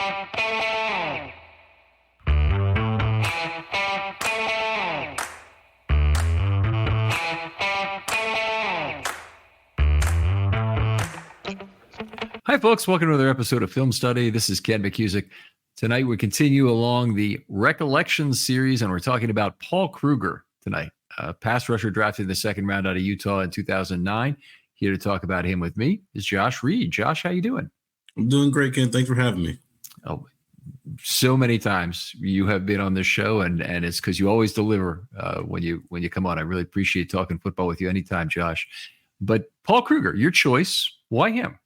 Hi, folks. Welcome to another episode of Film Study. This is Ken McKusick. Tonight, we continue along the Recollections series, and we're talking about Paul Kruger tonight, a pass rusher drafted in the second round out of Utah in 2009. Here to talk about him with me is Josh Reed. Josh, how you doing? I'm doing great, Ken. Thanks for having me. Oh, so many times you have been on this show, and it's because you always deliver when you come on. I really appreciate talking football with you anytime, Josh. But Paul Kruger, your choice. Why him?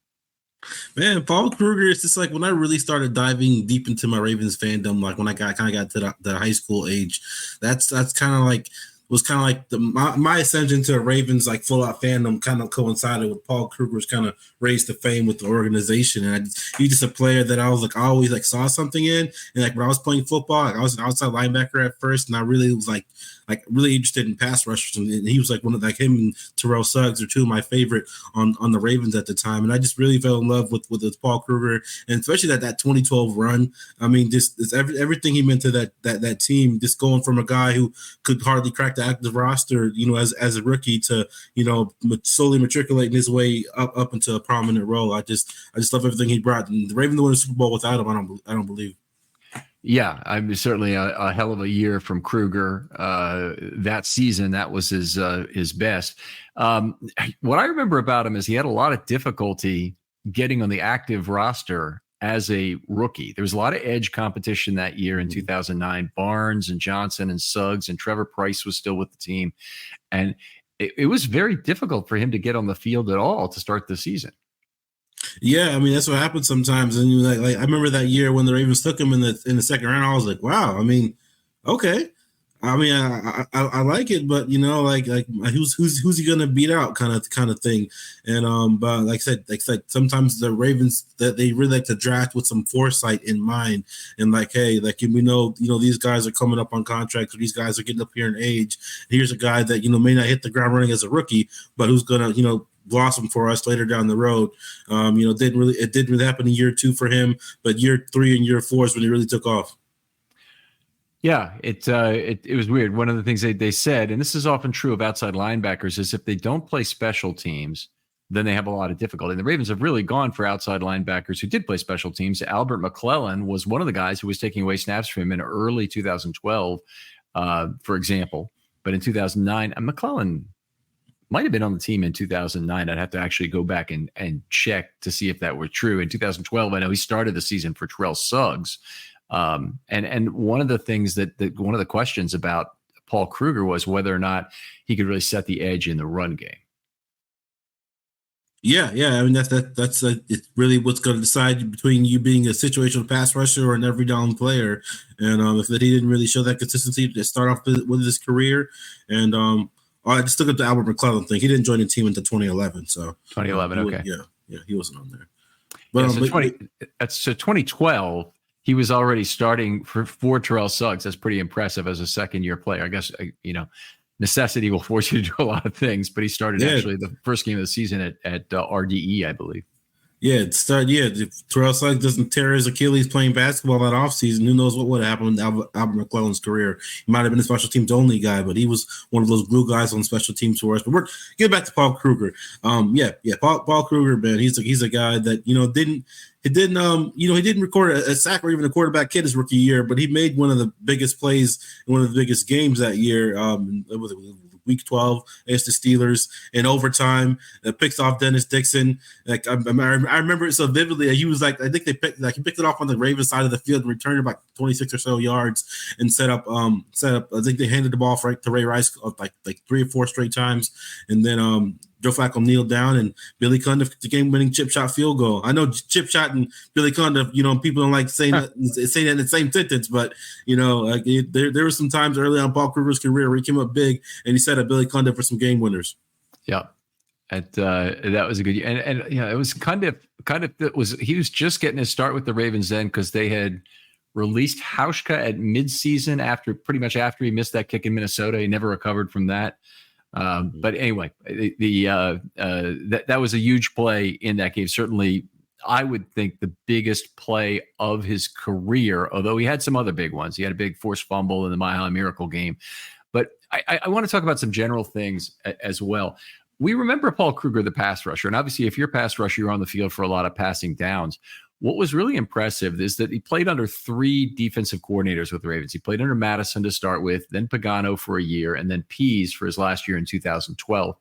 Man, Paul Kruger is just like when I really started diving deep into my Ravens fandom, like when I got to the high school age. That's kind of like my ascension to Ravens like full out fandom kind of coincided with Paul Kruger's kind of raised to fame with the organization, and he's just a player that I always saw something in, and like when I was playing football, I was an outside linebacker at first, and I really was like really interested in pass rushers, and he was like one of him and Terrell Suggs are two of my favorite on the Ravens at the time, and I just really fell in love with Paul Kruger, and especially that 2012 run. I mean, just everything he meant to that team, just going from a guy who could hardly crack the active roster, as a rookie to slowly matriculating his way up into a prominent role. I just love everything he brought. And the Ravens won the Super Bowl without him, I don't believe. Yeah, I'm certainly a hell of a year from Kruger that season. That was his best. What I remember about him is he had a lot of difficulty getting on the active roster as a rookie. There was a lot of edge competition that year in 2009. Barnes and Johnson and Suggs and Trevor Price was still with the team. And it was very difficult for him to get on the field at all to start the season. Yeah, I mean that's what happens sometimes. And like I remember that year when the Ravens took him in the second round, I was like, wow. I mean, okay. I mean, I like it, but who's he gonna beat out kind of thing. And but like I said, sometimes the Ravens that they really like to draft with some foresight in mind, and like, hey, like we know these guys are coming up on contracts, or these guys are getting up here in age. Here's a guy that may not hit the ground running as a rookie, but who's gonna blossom for us later down the road. It didn't really happen in year 2 for him, but year 3 and year 4 is when he really took off. Yeah, it was weird. One of the things they said, and this is often true of outside linebackers, is if they don't play special teams, then they have a lot of difficulty. And the Ravens have really gone for outside linebackers who did play special teams. Albert McClellan was one of the guys who was taking away snaps from him in early 2012, for example. But in 2009, McClellan might have been on the team in 2009. I'd have to actually go back and check to see if that were true. In 2012, I know he started the season for Terrell Suggs. And one of the things one of the questions about Paul Kruger was whether or not he could really set the edge in the run game. Yeah. I mean, that's it's really what's going to decide between you being a situational pass rusher or an every down player. And if that he didn't really show that consistency to start off with his career, and I just look at the Albert McClellan thing. He didn't join the team until 2011. So 2011, okay. Yeah, he wasn't on there. But so 2012. He was already starting for Terrell Suggs. That's pretty impressive as a second-year player. I guess, necessity will force you to do a lot of things, but he started actually the first game of the season at RDE, I believe. Yeah, if Terrell Suggs doesn't tear his Achilles playing basketball that offseason, who knows what would happen in Albert McClellan's career. He might have been a special teams only guy, but he was one of those glue guys on special teams for us. But we're getting back to Paul Kruger. Paul Kruger, man, he's a guy that he didn't record a sack or even a quarterback hit his rookie year, but he made one of the biggest plays in one of the biggest games that year. It was Week 12 against the Steelers in overtime. Picks off Dennis Dixon. Like I remember it so vividly. He was like, I think he picked it off on the Ravens side of the field and returned about 26 or so yards and set up. I think they handed the ball to Ray Rice like 3 or 4 straight times, and then Joe Flacco kneeled down and Billy Cundiff the game-winning chip shot field goal. I know chip shot and Billy Cundiff, people don't like saying that in the same sentence, but there were some times early on Paul Kruger's career where he came up big and he set up Billy Cundiff for some game winners. Yeah, that was a good year, and it was Cundiff. He was just getting his start with the Ravens then because they had released Hauschka at midseason after he missed that kick in Minnesota. He never recovered from that. But anyway, that was a huge play in that game. Certainly I would think the biggest play of his career, although he had some other big ones. He had a big forced fumble in the Mile High Miracle game. But I want to talk about some general things as well. We remember Paul Kruger, the pass rusher. And obviously, if you're a pass rusher, you're on the field for a lot of passing downs. What was really impressive is that he played under 3 defensive coordinators with the Ravens. He played under Madison to start with, then Pagano for a year, and then Pease for his last year in 2012.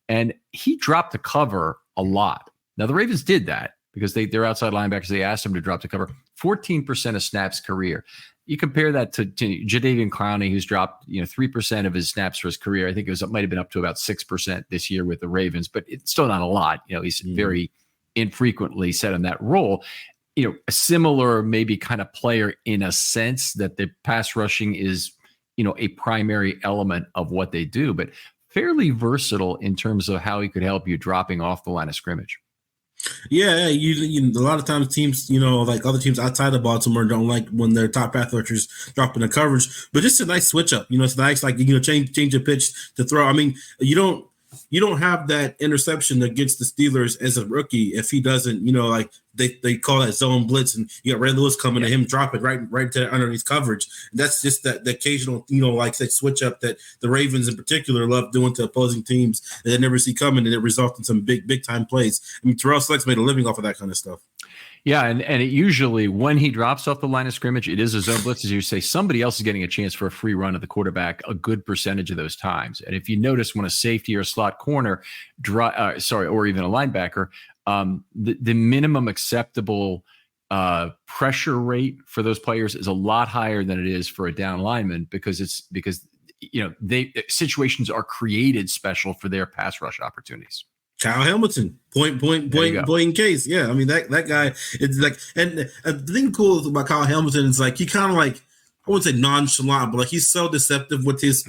And he dropped the cover a lot. Now, the Ravens did that because they're outside linebackers. They asked him to drop the cover 14% of snaps career. You compare that to Jadeveon Clowney, who's dropped 3% of his snaps for his career. I think it might have been up to about 6% this year with the Ravens, but it's still not a lot. He's very infrequently set in that role. A similar maybe kind of player in a sense that the pass rushing is a primary element of what they do, but fairly versatile in terms of how he could help you dropping off the line of scrimmage. Yeah, a lot of times teams, like other teams outside of Baltimore don't like when their top pass rushers drop in the coverage, but it's a nice switch up. It's nice, like, change a pitch to throw. I mean, you don't have that interception against the Steelers as a rookie if he doesn't, like they call that zone blitz, and you got Ray Lewis coming to him, drop it right to underneath coverage. That's just the occasional, like that switch up that the Ravens in particular love doing to opposing teams that they never see coming, and it results in some big time plays. I mean, Terrell Suggs made a living off of that kind of stuff. Yeah, and it usually when he drops off the line of scrimmage, it is a zone blitz, as you say. Somebody else is getting a chance for a free run at the quarterback a good percentage of those times. And if you notice when a safety or a slot corner, or even a linebacker, the minimum acceptable pressure rate for those players is a lot higher than it is for a down lineman because situations are created special for their pass rush opportunities. Kyle Hamilton, point in case. Yeah, I mean that guy. It's like, and the thing cool about Kyle Hamilton is like he kind of like, I wouldn't say nonchalant, but like he's so deceptive with his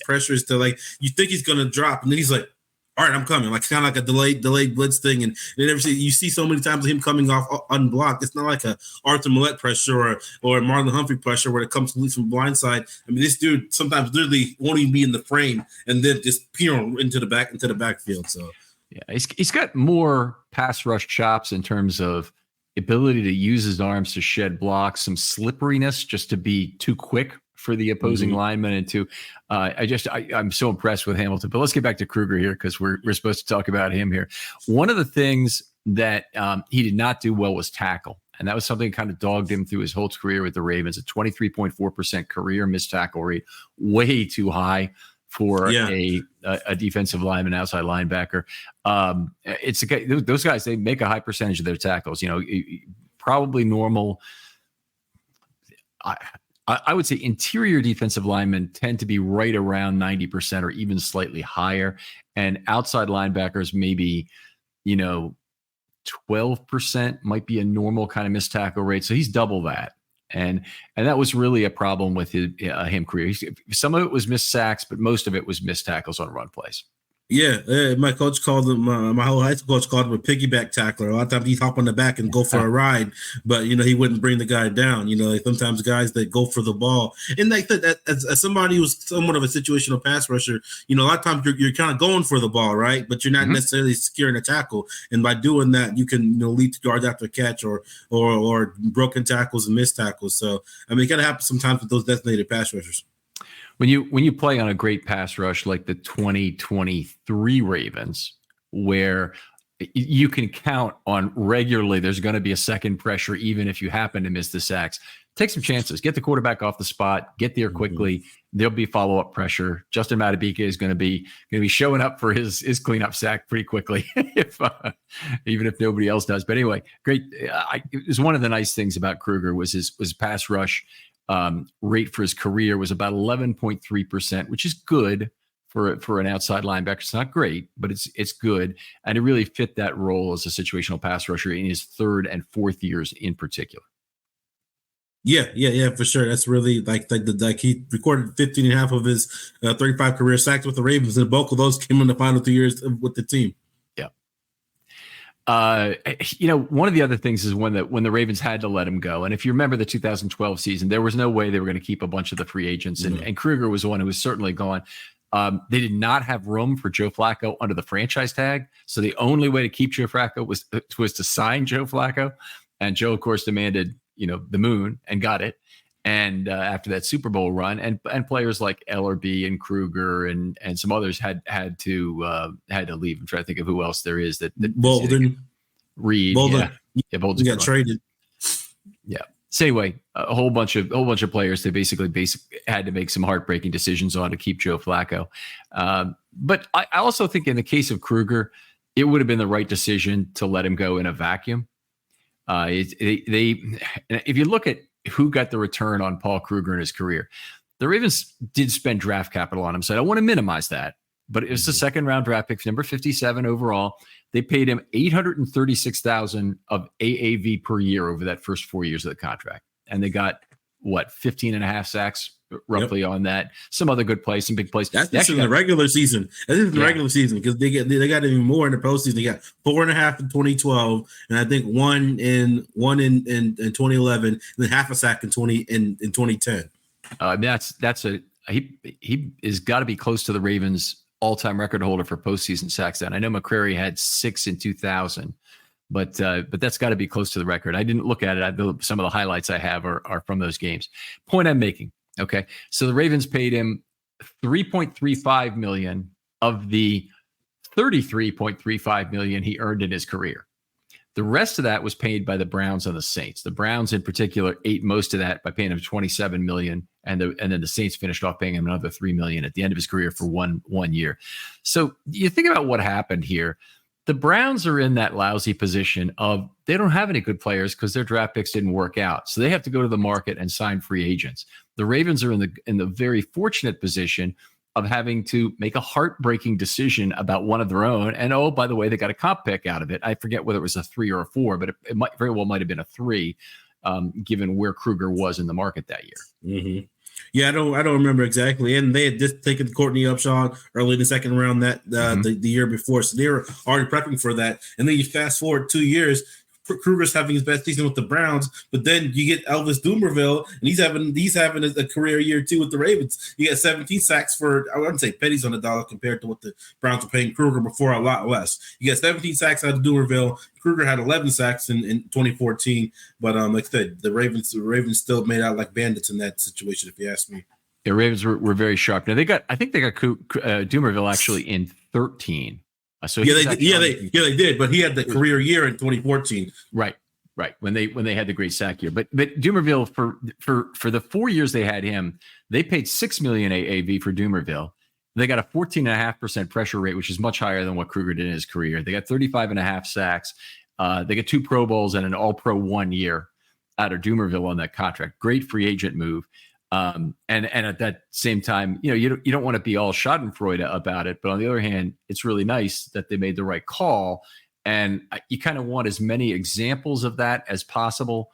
pressures to like you think he's gonna drop, and then he's like, all right, I'm coming. Like kind of like a delayed blitz thing, and you see so many times of him coming off unblocked. It's not like a Arthur Millette pressure or Marlon Humphrey pressure where it comes from the blind side. I mean, this dude sometimes literally won't even be in the frame, and then just into the backfield. So. Yeah, he's got more pass rush chops in terms of ability to use his arms to shed blocks, some slipperiness just to be too quick for the opposing lineman, and to I'm so impressed with Hamilton. But let's get back to Kruger here because we're supposed to talk about him here. One of the things that he did not do well was tackle. And that was something that kind of dogged him through his whole career with the Ravens. A 23.4% career missed tackle rate, way too high for a defensive lineman, outside linebacker. It's those guys, they make a high percentage of their tackles, probably normal. I would say interior defensive linemen tend to be right around 90% or even slightly higher. And outside linebackers, maybe, 12% might be a normal kind of missed tackle rate. So he's double that. And that was really a problem with him career. Some of it was missed sacks, but most of it was missed tackles on run plays. Yeah, my coach called him. My whole high school coach called him a piggyback tackler. A lot of times he'd hop on the back and go for a ride, but he wouldn't bring the guy down. Like sometimes guys that go for the ball, and like that as somebody who's somewhat of a situational pass rusher, a lot of times you're kind of going for the ball, right? But you're not necessarily securing a tackle, and by doing that, you can lead to yards after catch or broken tackles and missed tackles. So I mean, it kind of happens sometimes with those designated pass rushers. When you play on a great pass rush like the 2023 Ravens, where you can count on regularly, there's going to be a second pressure, even if you happen to miss the sacks. Take some chances. Get the quarterback off the spot. Get there quickly. There'll be follow-up pressure. Justin Madubuike is going to be showing up for his cleanup sack pretty quickly, even if nobody else does. But anyway, great. It was one of the nice things about Kruger was his pass rush rate for his career was about 11.3%, which is good for an outside linebacker. It's not great, but it's good, and it really fit that role as a situational pass rusher in his third and fourth years in particular. Yeah, for sure. That's really like he recorded 15 and a half of his 35 career sacks with the Ravens, and the bulk of those came in the final 2 years with the team. One of the other things is when the Ravens had to let him go. And if you remember the 2012 season, there was no way they were going to keep a bunch of the free agents. And Kruger was one who was certainly gone. They did not have room for Joe Flacco under the franchise tag. So the only way to keep Joe Flacco was to sign Joe Flacco. And Joe, of course, demanded, the moon and got it. And after that Super Bowl run, and players like Ellerbe and Kruger and some others had to leave. I'm trying to think of who else there is that Bolden, Reed, Bolden got traded. Yeah. So anyway, a whole bunch of players they basically had to make some heartbreaking decisions on to keep Joe Flacco. But I also think in the case of Kruger, it would have been the right decision to let him go in a vacuum. If you look at who got the return on Paul Kruger in his career, the Ravens did spend draft capital on him. So I don't want to minimize that, but it was the second round draft pick, number 57 overall. They paid him $836,000 of AAV per year over that first 4 years of the contract. And they got 15 and a half sacks roughly on that. Some other good plays, some big plays. That's just in the regular season. That's in the regular season because they got even more in the postseason. They got 4.5 in 2012, and I think one in 2011, and then half a sack in 2010. He is got to be close to the Ravens all-time record holder for postseason sacks. And I know McCrary had 6 in 2000. But that's got to be close to the record. I didn't look at it. Some of the highlights I have are from those games. Point I'm making. Okay, so the Ravens paid him $3.35 million of the $33.35 million he earned in his career. The rest of that was paid by the Browns and the Saints. The Browns, in particular, ate most of that by paying him $27 million, and then the Saints finished off paying him another $3 million at the end of his career for one year. So you think about what happened here. The Browns are in that lousy position of they don't have any good players because their draft picks didn't work out. So they have to go to the market and sign free agents. The Ravens are in the very fortunate position of having to make a heartbreaking decision about one of their own. And oh, by the way, they got a comp pick out of it. I forget whether it was a 3 or a 4, but it might very well have been a 3, given where Kruger was in the market that year. Mm-hmm. Yeah, I don't remember exactly. And they had just taken Courtney Upshaw early in the second round the year before, so they were already prepping for that. And then you fast forward 2 years, Kruger's having his best season with the Browns, but then you get Elvis Dumerville, and he's having a career year too with the Ravens. You got 17 sacks for, I wouldn't say pennies on the dollar compared to what the Browns were paying Kruger before, a lot less. You got 17 sacks out of Dumerville. Kruger had 11 sacks in 2014, but like I said, the Ravens still made out like bandits in that situation, if you ask me. The Ravens were very sharp. Now I think they got Dumerville actually in 13. So they did, but he had the career year in 2014. Right. When they had the great sack year, but Dumerville for the 4 years they had him, they paid $6 million AAV for Dumerville. They got a 14.5% pressure rate, which is much higher than what Kruger did in his career. They got 35.5 sacks. They got 2 Pro Bowls and an All-Pro 1 year out of Dumerville on that contract. Great free agent move. And at that same time, you don't want to be all schadenfreude about it, but on the other hand, it's really nice that they made the right call. And you kind of want as many examples of that as possible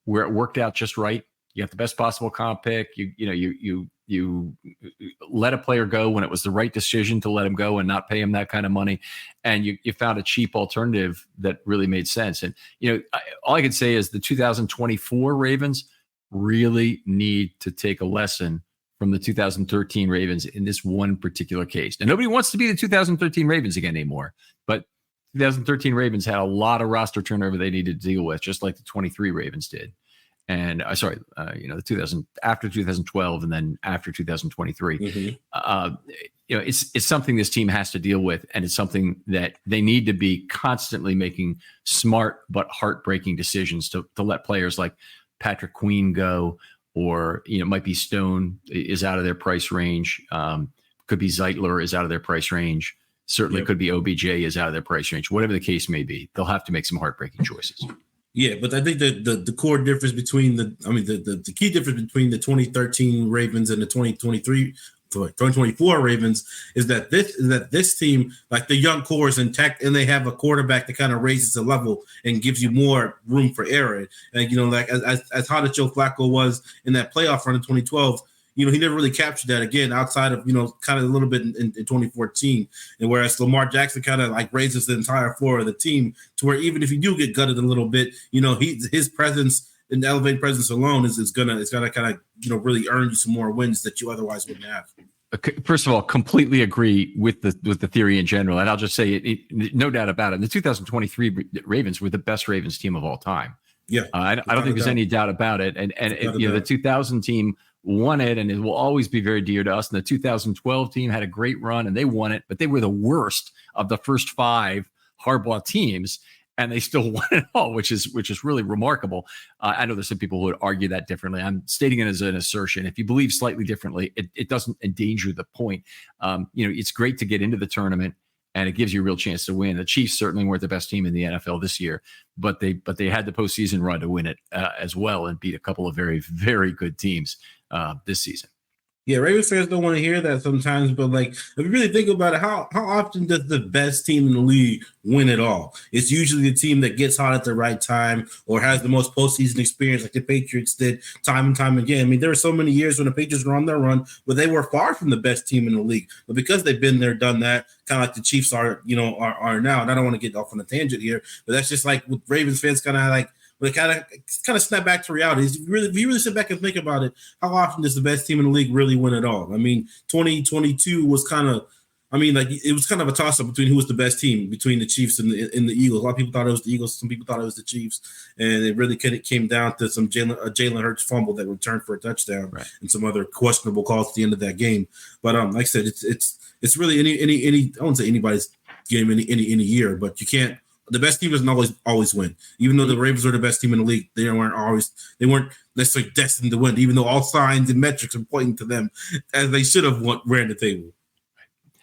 where it worked out just right. You have the best possible comp pick. You let a player go when it was the right decision to let him go and not pay him that kind of money. And you found a cheap alternative that really made sense. And, all I can say is the 2024 Ravens really need to take a lesson from the 2013 Ravens in this one particular case. And nobody wants to be the 2013 Ravens again anymore, but 2013 Ravens had a lot of roster turnover they needed to deal with, just like the 23 Ravens did. And the 2000 after 2012 and then after 2023. Mm-hmm. It's something this team has to deal with, and it's something that they need to be constantly making smart but heartbreaking decisions to let players like Patrick Queen go, or might be Stone is out of their price range. Could be Zeitler is out of their price range. Certainly could be OBJ is out of their price range. Whatever the case may be, they'll have to make some heartbreaking choices. Yeah, but I think the core difference between the key difference between the 2013 Ravens and the 2024 Ravens is that this team, like the young core, is intact, and they have a quarterback that kind of raises the level and gives you more room for error. And as hot as Joe Flacco was in that playoff run in 2012, he never really captured that again outside of kind of a little bit in 2014. And whereas Lamar Jackson kind of like raises the entire floor of the team to where even if you do get gutted a little bit, his presence and elevated presence alone is gonna kind of really earn you some more wins that you otherwise wouldn't have. First of all, completely agree with the theory in general, and I'll just say no doubt about it. The 2023 Ravens were the best Ravens team of all time. Yeah, I don't think there's any doubt about it. And the 2000 team won it, and it will always be very dear to us. And the 2012 team had a great run, and they won it, but they were the worst of the first 5 Harbaugh teams, and they still won it all, which is really remarkable. I know there's some people who would argue that differently. I'm stating it as an assertion. If you believe slightly differently, it doesn't endanger the point. It's great to get into the tournament, and it gives you a real chance to win. The Chiefs certainly weren't the best team in the NFL this year, but they had the postseason run to win it as well, and beat a couple of very, very good teams this season. Yeah, Ravens fans don't want to hear that sometimes, but like if you really think about it, how often does the best team in the league win it all? It's usually the team that gets hot at the right time or has the most postseason experience, like the Patriots did time and time again. I mean, there were so many years when the Patriots were on their run, but they were far from the best team in the league. But because they've been there, done that, kind of like the Chiefs are now. And I don't want to get off on a tangent here, but that's just like with Ravens fans kind of like. But kind of snap back to reality. If you really sit back and think about it, how often does the best team in the league really win it all? I mean, 2022 was it was kind of a toss-up between who was the best team between the Chiefs and the Eagles. A lot of people thought it was the Eagles. Some people thought it was the Chiefs. And it really came down to some Jalen Hurts fumble that returned for a touchdown, right, and some other questionable calls at the end of that game. But like I said, it's really any I won't say anybody's game any year, but you can't. The best team doesn't always win. Even though the Ravens were the best team in the league, they weren't necessarily destined to win, even though all signs and metrics are pointing to them as they should have ran the table.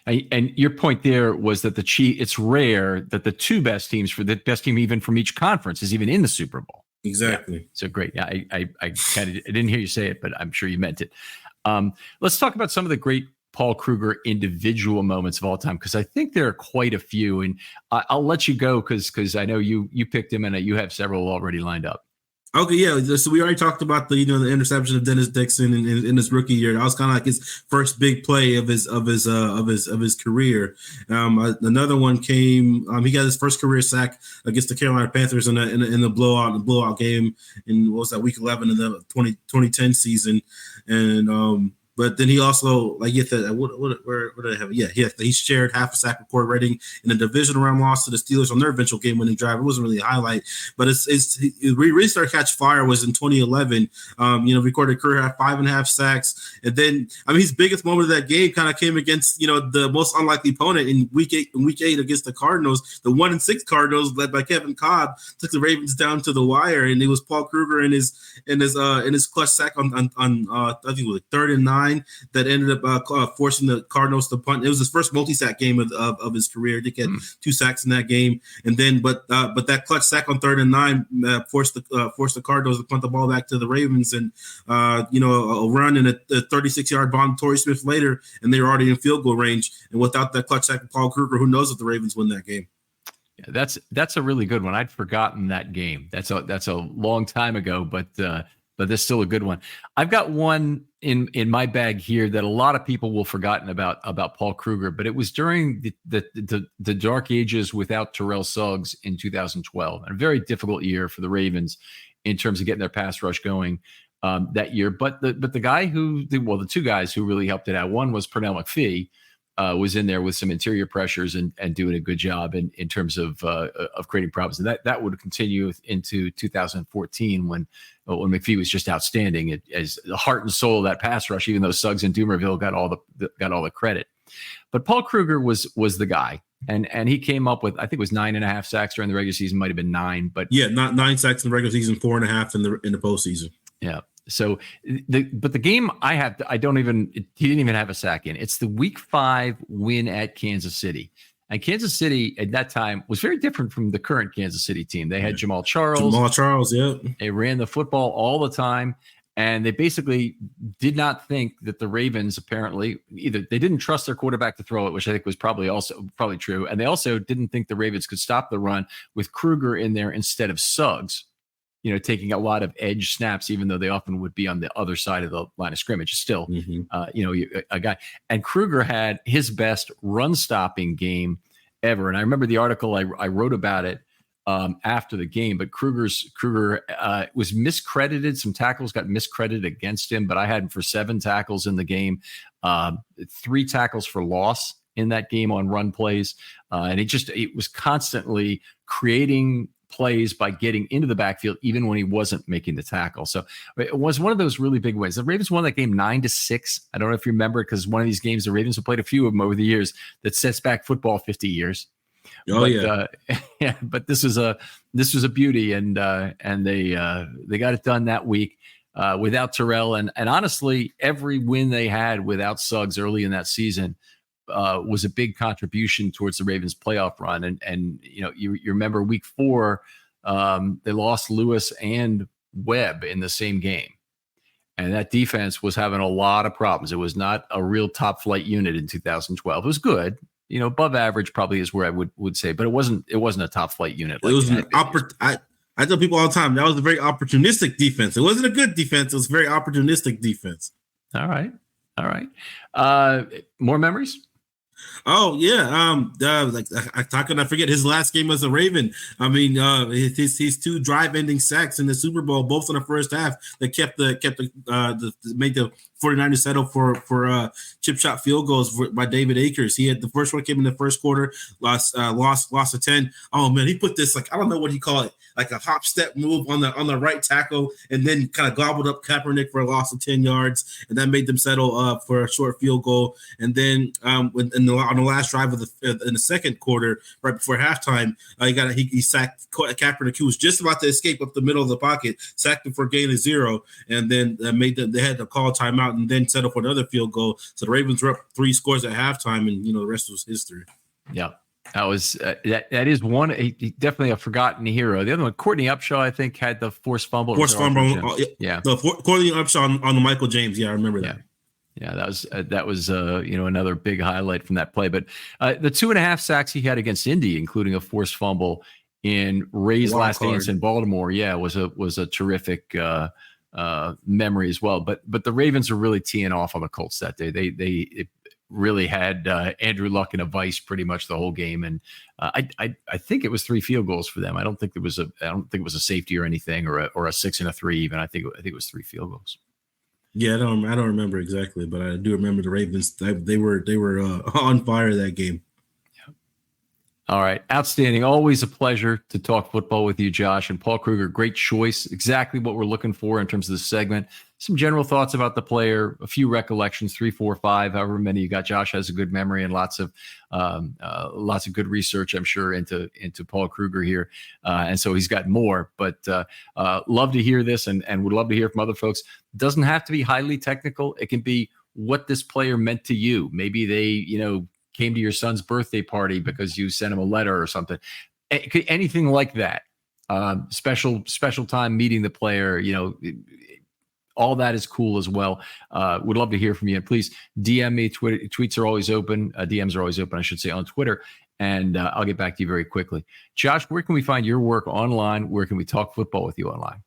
And your point there was that it's rare that the 2 best teams for the best team even from each conference is even in the Super Bowl. Exactly. Yeah. So great. Yeah, I didn't hear you say it, but I'm sure you meant it. Let's talk about some of the great Paul Kruger individual moments of all time, because I think there are quite a few, and I'll let you go because I know you picked him and you have several already lined up. Okay, yeah. So we already talked about the interception of Dennis Dixon in his rookie year. That was kind of like his first big play of his career. Another one came. He got his first career sack against the Carolina Panthers in the blowout game in what was that, week 11 of the 2010 season, and. But then he also where did I have it? Yeah, he shared half a sack with Corey Redding in a divisional round loss to the Steelers on their eventual game-winning drive. It wasn't really a highlight, but we really started catch fire was in 2011. Recorded career had 5.5 sacks, and then his biggest moment of that game kind of came against the most unlikely opponent in week 8 against the Cardinals. The 1-6 Cardinals, led by Kevin Cobb, took the Ravens down to the wire, and it was Paul Kruger in his clutch sack on I think it was 3rd and 9. That ended up forcing the Cardinals to punt. It was his first multi-sack game of his career. He had 2 sacks in that game, and then but that clutch sack on 3rd and 9 forced the Cardinals to punt the ball back to the Ravens, and a run and a 36-yard bomb to Torrey Smith later, and they were already in field goal range. And without that clutch sack of Paul Kruger, who knows if the Ravens win that game? Yeah, that's a really good one. I'd forgotten that game. That's a long time ago, but that's still a good one. I've got one in my bag here that a lot of people will forgotten about Paul Kruger, but it was during the dark ages without Terrell Suggs in 2012, and a very difficult year for the Ravens in terms of getting their pass rush going that year. But the guy the 2 guys who really helped it out, one was Pernell McPhee, was in there with some interior pressures and doing a good job in terms of creating problems. And that would continue into 2014 when McPhee was just outstanding as the heart and soul of that pass rush, even though Suggs and Doomerville got all the credit. But Paul Kruger was the guy. And he came up with, I think it was 9.5 sacks during the regular season, might have been 9, but yeah, not 9 sacks in the regular season, 4.5 in the postseason. Yeah. So the game he didn't even have a sack in. It's the week 5 win at Kansas City. And Kansas City at that time was very different from the current Kansas City team. They had Jamal Charles. Yeah. They ran the football all the time. And they basically did not think that the Ravens apparently either they didn't trust their quarterback to throw it, which I think was probably true. And they also didn't think the Ravens could stop the run with Kruger in there instead of Suggs, taking a lot of edge snaps, even though they often would be on the other side of the line of scrimmage. Still, a guy. And Kruger had his best run stopping game ever. And I remember the article I wrote about it after the game. But Kruger was miscredited. Some tackles got miscredited against him, but I had him for 7 tackles in the game, 3 tackles for loss in that game on run plays. And it was constantly creating plays by getting into the backfield, even when he wasn't making the tackle. So it was one of those really big wins. The Ravens won that game 9-6. I don't know if you remember, because one of these games, the Ravens have played a few of them over the years, that sets back football 50 years. But this was a beauty, and they got it done that week without Terrell, and honestly, every win they had without Suggs early in that season was a big contribution towards the Ravens playoff run. And you remember week 4, they lost Lewis and Webb in the same game. And that defense was having a lot of problems. It was not a real top flight unit in 2012. It was good, above average probably is where I would say, but it wasn't a top flight unit. It was I tell people all the time, that was a very opportunistic defense. It wasn't a good defense. It was a very opportunistic defense. All right. More memories? Oh yeah, how can I forget his last game as a Raven? I mean, his 2 drive-ending sacks in the Super Bowl, both in the first half, that made the 49ers settle for chip shot field goals by David Akers. He had the first one came in the first quarter, lost to 10. Oh man, he put this, like, I don't know what he called it, like a hop step move on the right tackle, and then kind of gobbled up Kaepernick for a loss of 10 yards, and that made them settle for a short field goal. And then on the last drive of in the second quarter, right before halftime, he sacked Kaepernick, who was just about to escape up the middle of the pocket, sacked him for a gain of 0, and then they had to call timeout and then settle for another field goal. So the Ravens were up 3 scores at halftime, and the rest was history. Yeah. That was that is one, definitely a forgotten hero. The other one, Courtney Upshaw, I think, had the forced fumble. Yeah. Courtney Upshaw on the Michael James. Yeah, I remember that. Yeah, that was another big highlight from that play. But the 2.5 sacks he had against Indy, including a forced fumble in Ray's last dance in Baltimore, was a terrific memory as well. But the Ravens are really teeing off on the Colts that day. They really had Andrew Luck in a vice pretty much the whole game, and I think it was 3 field goals for them. I don't think it was a safety or anything, or a 6 and a 3 even. I think it was 3 field goals. Yeah, I don't remember exactly, but I do remember the Ravens. They were on fire that game. Yeah. All right, outstanding. Always a pleasure to talk football with you, Josh. And Paul Kruger, great choice. Exactly what we're looking for in terms of this segment. Some general thoughts about the player, a few recollections, 3, 4, 5, however many you got. Josh has a good memory and lots of good research, I'm sure, into Paul Kruger here, and so he's got more. But love to hear this, and would love to hear from other folks. Doesn't have to be highly technical. It can be what this player meant to you. Maybe they, came to your son's birthday party because you sent him a letter or something. Anything like that. Special time meeting the player. All that is cool as well. Would love to hear from you. And please DM me. Tweets are always open. DMs are always open, I should say, on Twitter. And I'll get back to you very quickly. Josh, where can we find your work online? Where can we talk football with you online?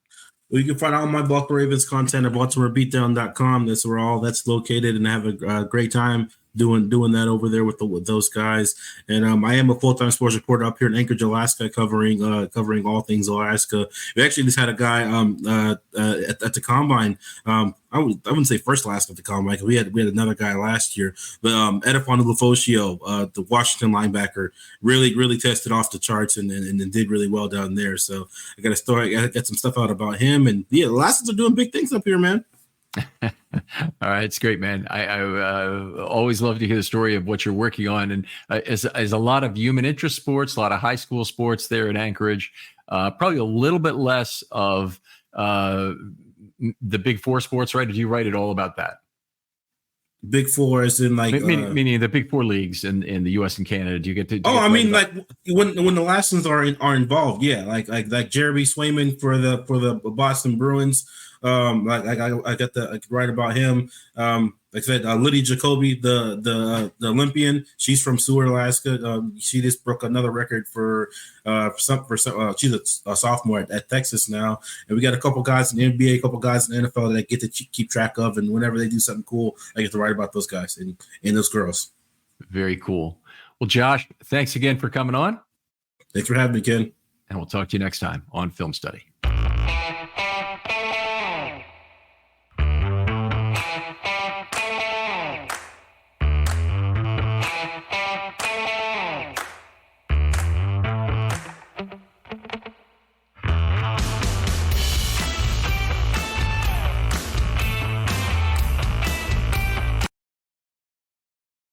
Well, you can find all my Baltimore Ravens content at BaltimoreBeatdown.com. That's where all that's located, and I have a great time doing that over there with those guys. And I am a full-time sports reporter up here in Anchorage, Alaska, covering all things Alaska. We actually just had a guy at the combine. I wouldn't say first last at the combine, because we had another guy last year, but Edifon Ulufoshio, the Washington linebacker, really tested off the charts and did really well down there. So I got a story. I got some stuff out about him, and the Alaskans are doing big things up here, man. All right, it's great, man. I always love to hear the story of what you're working on, and as a lot of human interest sports, a lot of high school sports there in Anchorage, probably a little bit less of the Big Four sports, right? Did you write it all about that? Big Four is in like meaning the Big Four leagues in the U.S. and Canada. Do you get to? Like when the Lassons are involved, yeah, like Jeremy Swayman for the Boston Bruins. I could write about him. Like I said, Lydia Jacoby, the Olympian, she's from Seward, Alaska. She just broke another record for she's a sophomore at Texas now. And we got a couple guys in the NBA, a couple guys in the NFL that I get to keep track of. And whenever they do something cool, I get to write about those guys and those girls. Very cool. Well, Josh, thanks again for coming on. Thanks for having me, Ken. and we'll talk to you next time on Film Study.